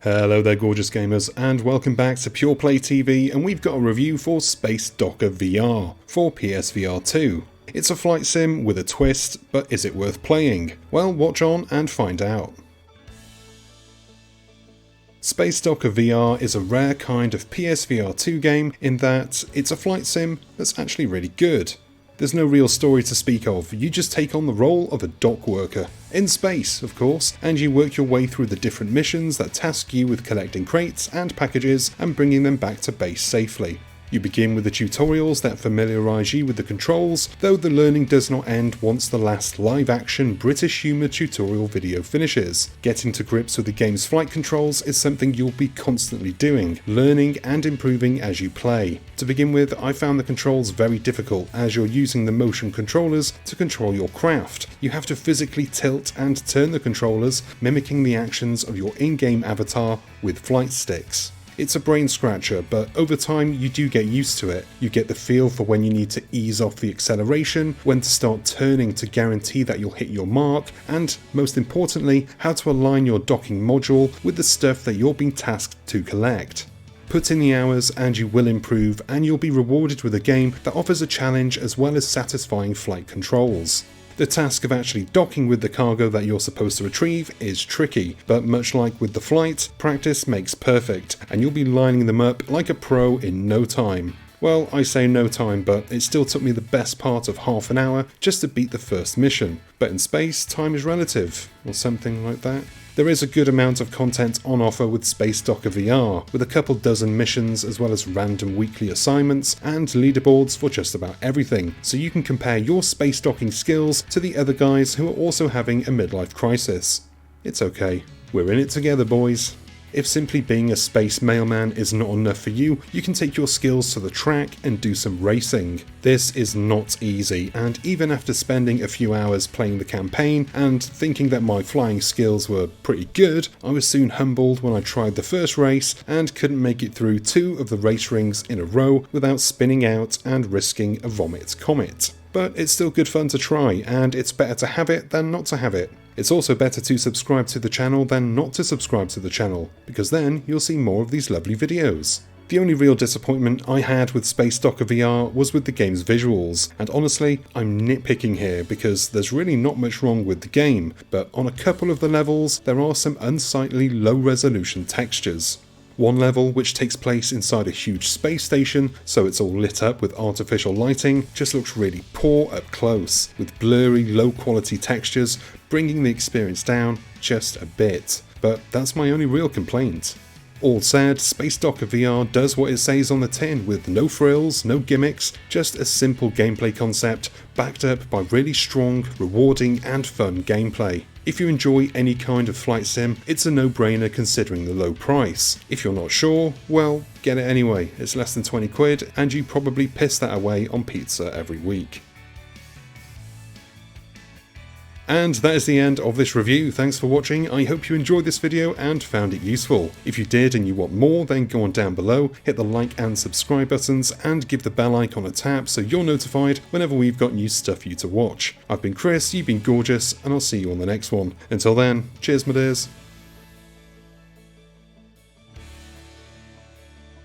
Hello there gorgeous gamers and welcome back to Pure Play TV, and we've got a review for Space Docker VR for PSVR 2. It's a flight sim with a twist, but is it worth playing? Well, watch on and find out. Space Docker VR is a rare kind of PSVR 2 game in that it's a flight sim that's actually really good. There's no real story to speak of, you just take on the role of a dock worker, in space of course, and you work your way through the different missions that task you with collecting crates and packages and bringing them back to base safely. You begin with the tutorials that familiarise you with the controls, though the learning does not end once the last live-action British humour tutorial video finishes. Getting to grips with the game's flight controls is something you'll be constantly doing, learning and improving as you play. To begin with, I found the controls very difficult as you're using the motion controllers to control your craft. You have to physically tilt and turn the controllers, mimicking the actions of your in-game avatar with flight sticks. It's a brain scratcher, but over time you do get used to it. You get the feel for when you need to ease off the acceleration, when to start turning to guarantee that you'll hit your mark, and most importantly, how to align your docking module with the stuff that you're being tasked to collect. Put in the hours and you will improve, and you'll be rewarded with a game that offers a challenge as well as satisfying flight controls. The task of actually docking with the cargo that you're supposed to retrieve is tricky, but much like with the flight, practice makes perfect, and you'll be lining them up like a pro in no time. Well, I say no time, but it still took me the best part of half an hour just to beat the first mission. But in space, time is relative, or something like that. There is a good amount of content on offer with Space Docker VR, with a couple dozen missions as well as random weekly assignments and leaderboards for just about everything, so you can compare your space docking skills to the other guys who are also having a midlife crisis. It's okay, we're in it together boys. If simply being a space mailman is not enough for you, you can take your skills to the track and do some racing. This is not easy, and even after spending a few hours playing the campaign and thinking that my flying skills were pretty good, I was soon humbled when I tried the first race and couldn't make it through 2 of the race rings in a row without spinning out and risking a vomit comet. But it's still good fun to try, and it's better to have it than not to have it. It's also better to subscribe to the channel than not to subscribe to the channel, because then you'll see more of these lovely videos. The only real disappointment I had with Space Docker VR was with the game's visuals, and honestly, I'm nitpicking here because there's really not much wrong with the game, but on a couple of the levels there are some unsightly low-resolution textures. One level, which takes place inside a huge space station, so it's all lit up with artificial lighting, just looks really poor up close, with blurry, low-quality textures, bringing the experience down just a bit. But that's my only real complaint. All said, Space Docker VR does what it says on the tin, with no frills, no gimmicks, just a simple gameplay concept backed up by really strong, rewarding and fun gameplay. If you enjoy any kind of flight sim, it's a no-brainer considering the low price. If you're not sure, well, get it anyway, it's less than 20 quid and you probably piss that away on pizza every week. And that is the end of this review. Thanks for watching. I hope you enjoyed this video and found it useful. If you did and you want more, then go on down below, hit the like and subscribe buttons and give the bell icon a tap so you're notified whenever we've got new stuff for you to watch. I've been Chris, you've been gorgeous, and I'll see you on the next one. Until then, cheers my dears.